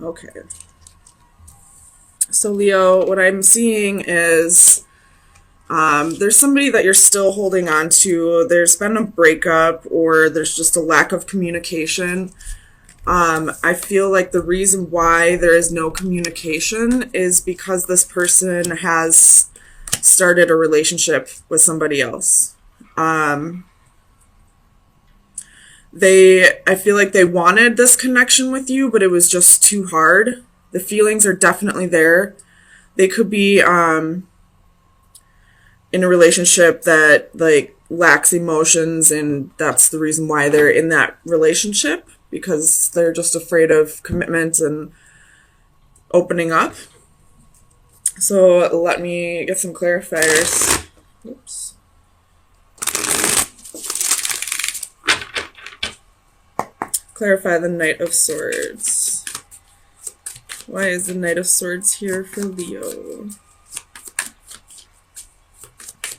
Okay. So Leo, what I'm seeing is there's somebody that you're still holding on to. There's been a breakup or there's just a lack of communication. I feel like the reason why there is no communication is because this person has started a relationship with somebody else. I feel like they wanted this connection with you, but it was just too hard. The feelings are definitely there. They could be in a relationship that like lacks emotions, and that's the reason why they're in that relationship, because they're just afraid of commitment and opening up. So let me get some clarifiers. Oops. Clarify the Knight of Swords. Why is the Knight of Swords here for Leo?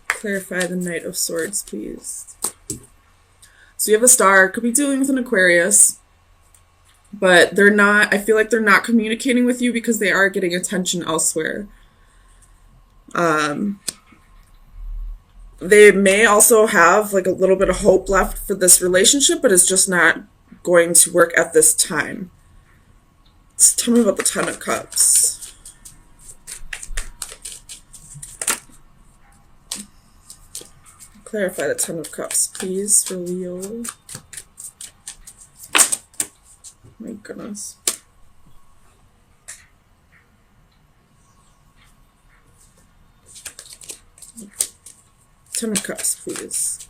Clarify the Knight of Swords, please. So you have a star. Could be dealing with an Aquarius. But they're not, I feel like they're not communicating with you because they are getting attention elsewhere. They may also have like a little bit of hope left for this relationship, but it's just not going to work at this time. So tell me about the Ten of Cups. Clarify the Ten of Cups, please, for Leo. My goodness. Ten of Cups, please.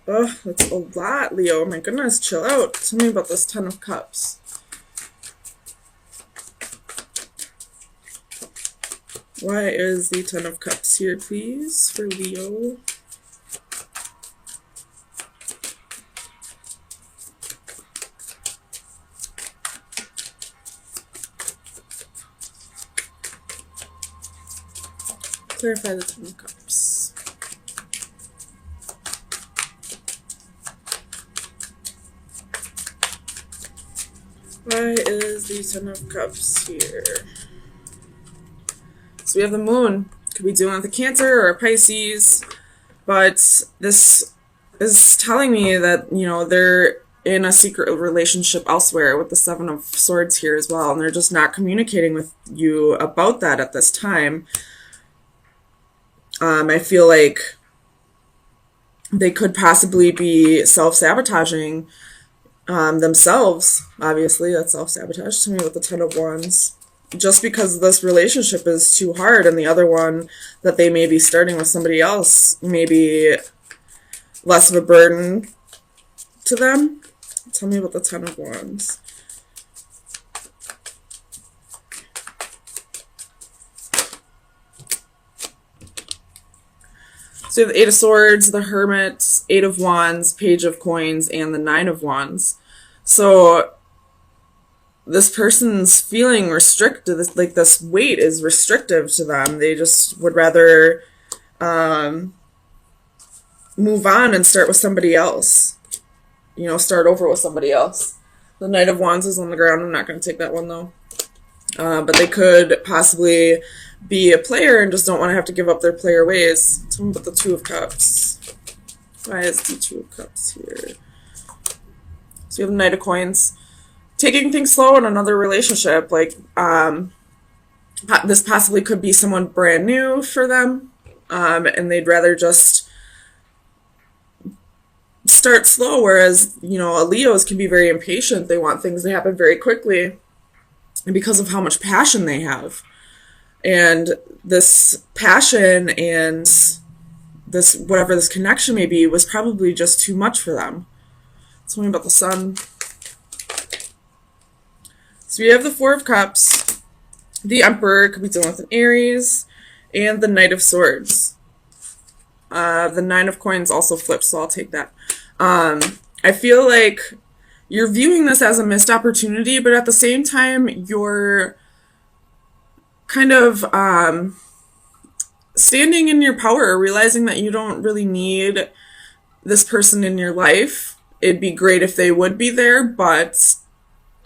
Oh, that's a lot, Leo. My goodness, chill out. Tell me about this Ten of Cups. Why is the Ten of Cups here, please, for Leo? Clarify the Ten of Cups. Why is the Ten of Cups here? So we have the Moon. Could be dealing with a Cancer or a Pisces. But this is telling me that, you know, they're in a secret relationship elsewhere with the Seven of Swords here as well. And they're just not communicating with you about that at this time. I feel like they could possibly be self-sabotaging themselves. Obviously, that's self-sabotage. Tell me about the Ten of Wands. Just because this relationship is too hard, and the other one that they may be starting with somebody else may be less of a burden to them. Tell me about the Ten of Wands. So you have the Eight of Swords, the Hermit, Eight of Wands, Page of Coins, and the Nine of Wands. So this person's feeling restricted, like this weight is restrictive to them. They just would rather move on and start with somebody else. You know, start over with somebody else. The Knight of Wands is on the ground. I'm not going to take that one, though. But they could possibly be a player and just don't want to have to give up their player ways. Tell me about the Two of Cups. Why is the Two of Cups here? So you have the Knight of Coins. Taking things slow in another relationship. Like, this possibly could be someone brand new for them. And they'd rather just start slow. Whereas, you know, Leos can be very impatient. They want things to happen very quickly. And because of how much passion they have. And this passion and this, whatever this connection may be, was probably just too much for them. Tell me about the Sun. So we have the Four of Cups. The Emperor could be dealing with an Aries. And the Knight of Swords. The Nine of Coins also flips, so I'll take that. I feel like you're viewing this as a missed opportunity, but at the same time, you're kind of standing in your power, realizing that you don't really need this person in your life, it'd be great if they would be there, but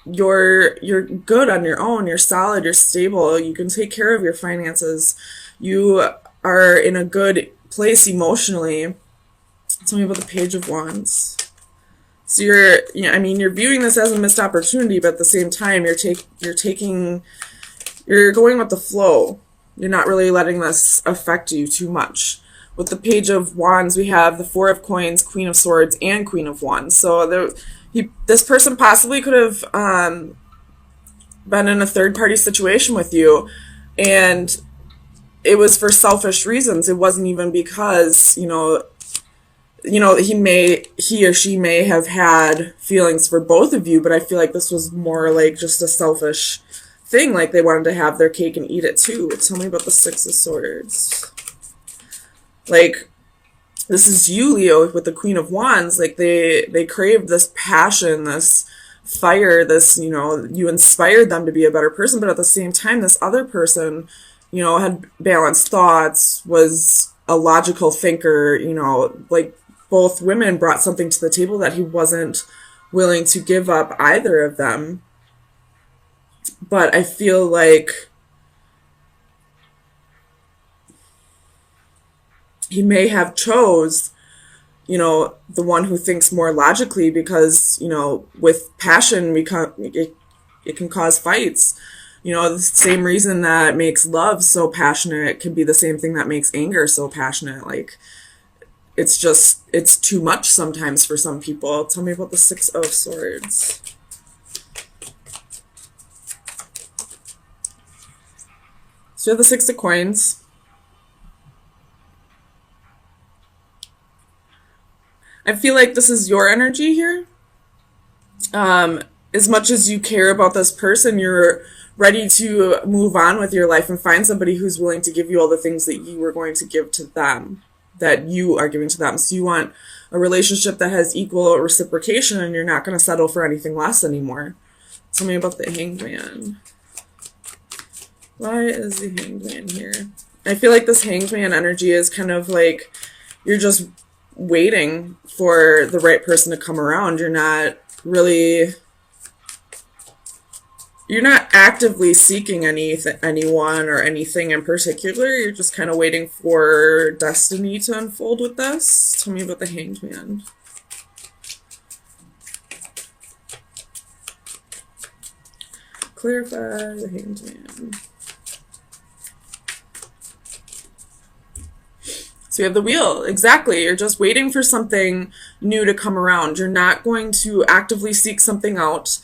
you're good on your own. You're solid, you're stable, you can take care of your finances. You are in a good place emotionally. Tell me about the Page of Wands. So you're viewing this as a missed opportunity, but at the same time, you're going with the flow. You're not really letting this affect you too much. With the Page of Wands, we have the Four of Coins, Queen of Swords, and Queen of Wands. So this person possibly could have been in a third-party situation with you, and it was for selfish reasons. It wasn't even because, he or she may have had feelings for both of you, but I feel like this was more like just a selfish thing, like they wanted to have their cake and eat it too. Tell me about the Six of Swords. Like, this is you, Leo, with the Queen of Wands. Like, they craved this passion, this fire, this, you inspired them to be a better person, but at the same time, this other person, had balanced thoughts, was a logical thinker, like, both women brought something to the table that he wasn't willing to give up, either of them. But I feel like he may have chose, the one who thinks more logically, because, with passion, it can cause fights. The same reason that makes love so passionate can be the same thing that makes anger so passionate. Like, it's too much sometimes for some people. Tell me about the Six of Swords. So you have the Six of Coins. I feel like this is your energy here. As much as you care about this person, you're ready to move on with your life and find somebody who's willing to give you all the things that you were going to give to them, that you are giving to them. So you want a relationship that has equal reciprocation, and you're not going to settle for anything less anymore. Tell me about the Hanged Man. Why is the Hanged Man here? I feel like this Hanged Man energy is kind of like you're just waiting for the right person to come around. You're not actively seeking anyone or anything in particular. You're just kind of waiting for destiny to unfold with this. Tell me about the Hanged Man. Clarify the Hanged Man. So you have the Wheel. Exactly. You're just waiting for something new to come around. You're not going to actively seek something out.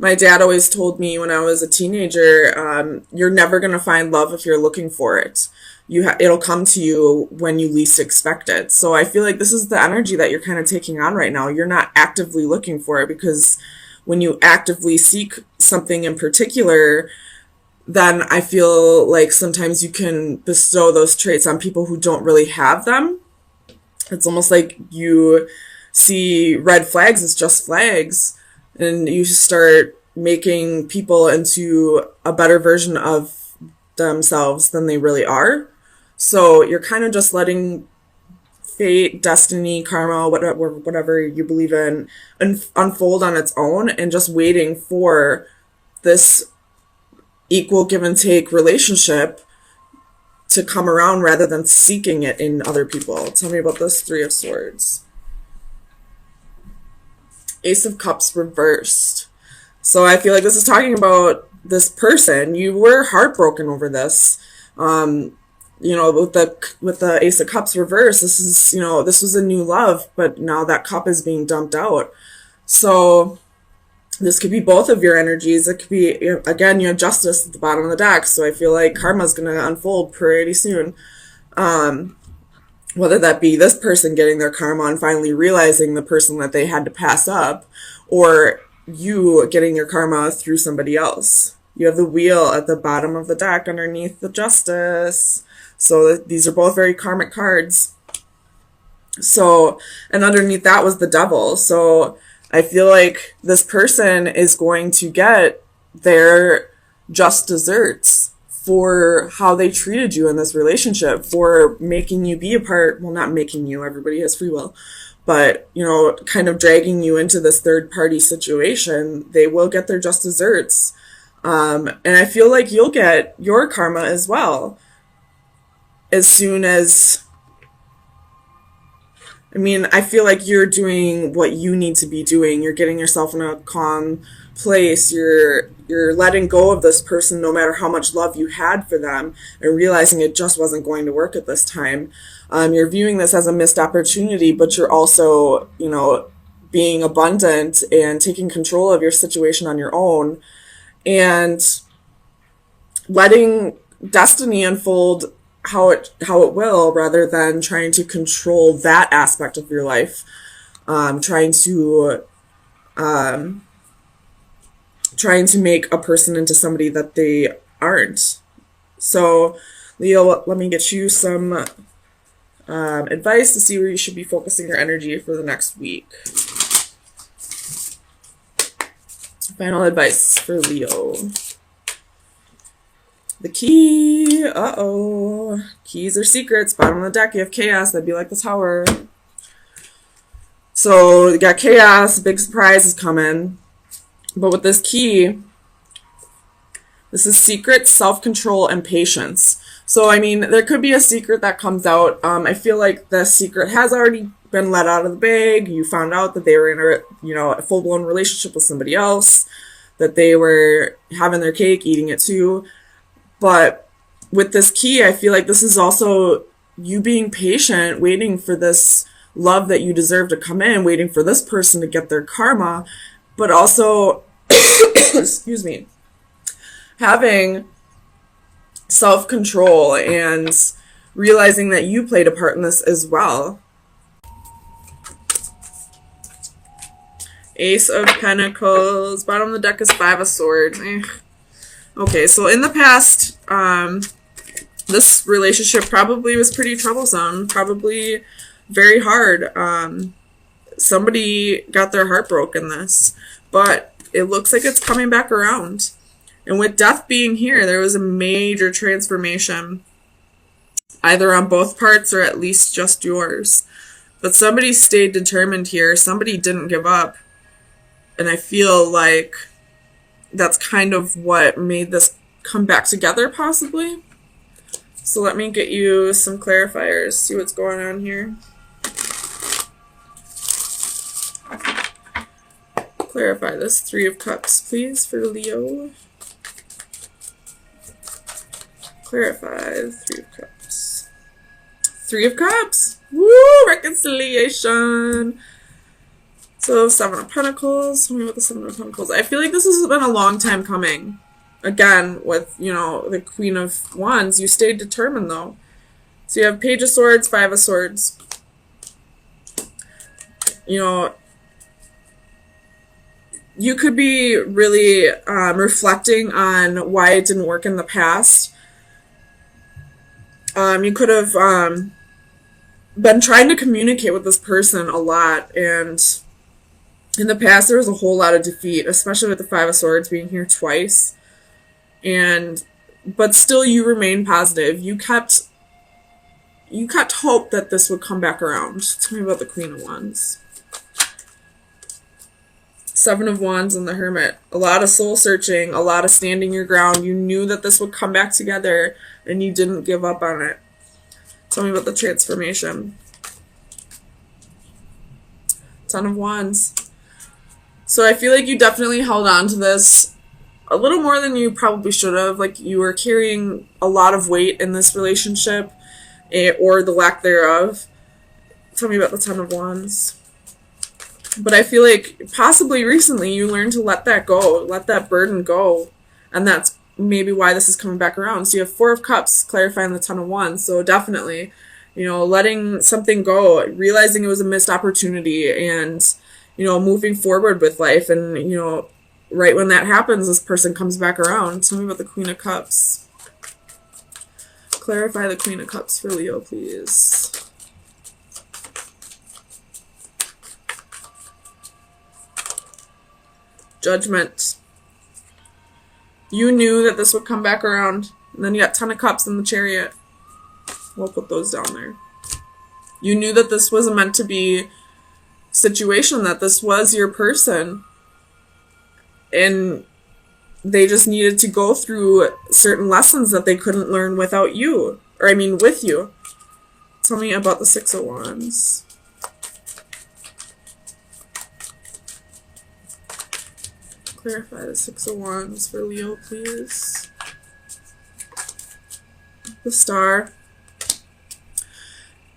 My dad always told me when I was a teenager, you're never going to find love if you're looking for it. It'll come to you when you least expect it. So I feel like this is the energy that you're kind of taking on right now. You're not actively looking for it, because when you actively seek something in particular, then I feel like sometimes you can bestow those traits on people who don't really have them. It's almost like you see red flags as just flags, and you start making people into a better version of themselves than they really are. So you're kind of just letting fate, destiny, karma, whatever you believe in, unfold on its own, and just waiting for this equal give and take relationship to come around rather than seeking it in other people. Tell me about this Three of Swords. Ace of Cups reversed. So I feel like this is talking about this person. You were heartbroken over this. With the Ace of Cups reversed, this was a new love, but now that cup is being dumped out. So this could be both of your energies. It could be, again, you have Justice at the bottom of the deck, so I feel like karma's going to unfold pretty soon. Whether that be this person getting their karma and finally realizing the person that they had to pass up, or you getting your karma through somebody else. You have the Wheel at the bottom of the deck underneath the Justice. So these are both very karmic cards. So, and underneath that was the Devil. So I feel like this person is going to get their just desserts for how they treated you in this relationship, for making you be a part, well, not making you, everybody has free will, but, you know, kind of dragging you into this third party situation, they will get their just desserts. And I feel like you'll get your karma as well. As soon as, I mean, I feel like you're doing what you need to be doing. You're getting yourself in a calm place. You're letting go of this person no matter how much love you had for them, and realizing it just wasn't going to work at this time. You're viewing this as a missed opportunity, but you're also, you know, being abundant and taking control of your situation on your own and letting destiny unfold how it will, rather than trying to control that aspect of your life, trying to make a person into somebody that they aren't. So, Leo, let me get you some advice to see where you should be focusing your energy for the next week. Final advice for Leo. The key. Uh-oh. Keys are secrets. Bottom of the deck, you have chaos. That'd be like the Tower. So you got chaos. Big surprise is coming. But with this key, this is secret, self-control, and patience. So, I mean, there could be a secret that comes out. I feel like the secret has already been let out of the bag. You found out that they were in a full-blown relationship with somebody else, that they were having their cake, eating it too. But with this key, I feel like this is also you being patient, waiting for this love that you deserve to come in, waiting for this person to get their karma, but also, excuse me, having self-control and realizing that you played a part in this as well. Ace of Pentacles. Bottom of the deck is Five of Swords. Okay, so in the past, this relationship probably was pretty troublesome, probably very hard. Somebody got their heart broken in this, but it looks like it's coming back around. And with death being here, there was a major transformation, either on both parts or at least just yours. But somebody stayed determined here. Somebody didn't give up. And I feel like that's kind of what made this come back together, possibly. So let me get you some clarifiers, see what's going on here. Clarify this. Three of Cups, please, for Leo. Clarify the Three of Cups. Three of Cups! Woo! Reconciliation! So, Seven of Pentacles. Tell me about the Seven of Pentacles. I feel like this has been a long time coming. Again, with, you know, the Queen of Wands, you stayed determined, though. So you have Page of Swords, Five of Swords. You know, you could be really reflecting on why it didn't work in the past. You could have been trying to communicate with this person a lot, and in the past there was a whole lot of defeat, especially with the Five of Swords being here twice. But still you remained positive. You kept hope that this would come back around. Tell me about the Queen of Wands. Seven of Wands and the Hermit. A lot of soul searching, a lot of standing your ground. You knew that this would come back together and you didn't give up on it. Tell me about the transformation. Ten of Wands. So I feel like you definitely held on to this a little more than you probably should have. Like, you were carrying a lot of weight in this relationship, or the lack thereof. Tell me about the Ten of Wands. But I feel like possibly recently you learned to let that go, let that burden go. And that's maybe why this is coming back around. So you have Four of Cups clarifying the Ten of Wands. So definitely, you know, letting something go, realizing it was a missed opportunity, and, you know, moving forward with life. And, you know, right when that happens, this person comes back around. Tell me about the Queen of Cups. Clarify the Queen of Cups for Leo, please. Judgment. You knew that this would come back around. And then you got Ten of Cups in the Chariot. We'll put those down there. You knew that this wasn't meant to be. situation, that this was your person, and they just needed to go through certain lessons that they couldn't learn without you, or I mean with you. Tell me about the Six of Wands. Clarify the Six of Wands for Leo, please. The Star.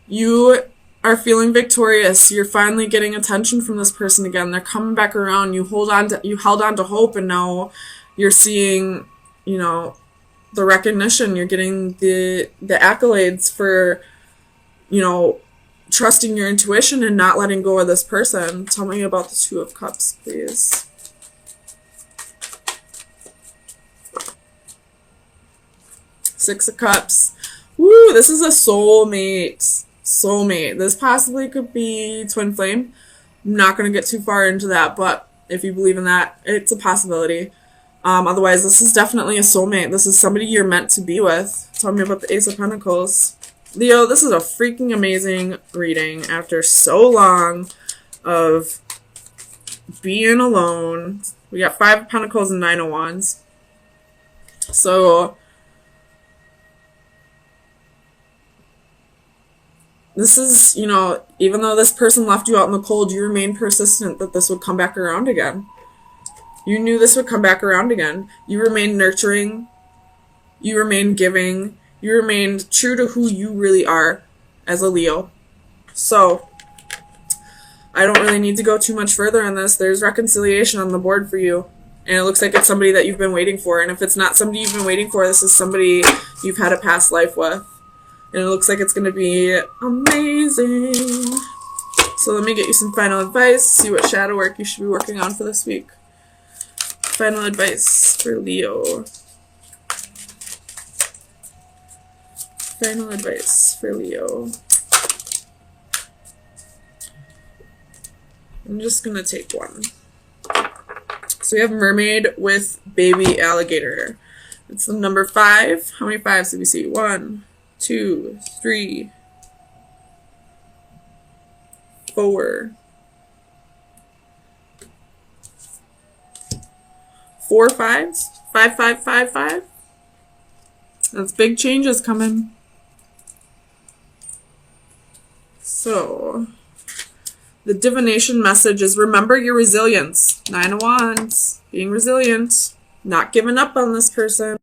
You are feeling victorious. You're finally getting attention from this person again. They're coming back around. You held on to hope, and now you're seeing, the recognition. You're getting the accolades for, trusting your intuition and not letting go of this person. Tell me about the Two of Cups, please. Six of Cups. Woo, this is a soulmate. Soulmate. This possibly could be twin flame. I'm not going to get too far into that, but if you believe in that, it's a possibility. Otherwise, this is definitely a soulmate. This is somebody you're meant to be with. Tell me about the Ace of Pentacles. Leo, this is a freaking amazing reading after so long of being alone. We got 5 of Pentacles and 9 of Wands. So this is, even though this person left you out in the cold, you remained persistent that this would come back around again. You knew this would come back around again. You remained nurturing. You remained giving. You remained true to who you really are as a Leo. So I don't really need to go too much further on this. There's reconciliation on the board for you. And it looks like it's somebody that you've been waiting for. And if it's not somebody you've been waiting for, this is somebody you've had a past life with. And it looks like it's going to be amazing. So let me get you some final advice. See what shadow work you should be working on for this week. Final advice for Leo. Final advice for Leo. I'm just going to take one. So we have mermaid with baby alligator. It's the number 5. How many 5s did we see? 1, 2, 3, 4, 4 5s. 5, 5, 5, 5. That's big changes coming. So the divination message is remember your resilience. 9 of Wands. Being resilient. Not giving up on this person.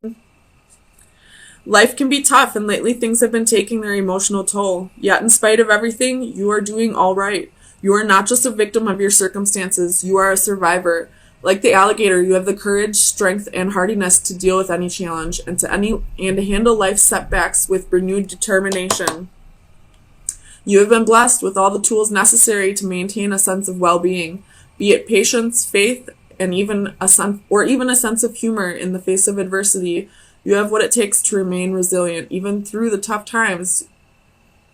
Life can be tough, and lately things have been taking their emotional toll. Yet in spite of everything, you are doing all right. You are not just a victim of your circumstances. You are a survivor. Like the alligator, you have the courage, strength, and hardiness to deal with any challenge and to handle life's setbacks with renewed determination. You have been blessed with all the tools necessary to maintain a sense of well-being, be it patience, faith, and even a sense of humor in the face of adversity. You have what it takes to remain resilient, even through the tough times.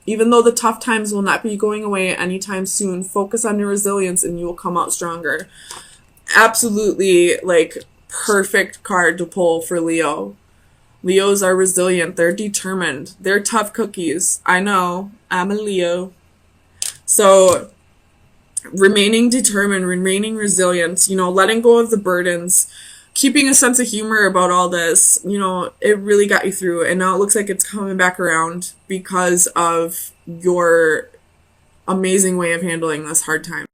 Even though the tough times will not be going away anytime soon, focus on your resilience and you will come out stronger. Absolutely, perfect card to pull for Leo. Leos are resilient. They're determined. They're tough cookies. I know. I'm a Leo. So remaining determined, remaining resilient, letting go of the burdens, keeping a sense of humor about all this, it really got you through. And now it looks like it's coming back around because of your amazing way of handling this hard time.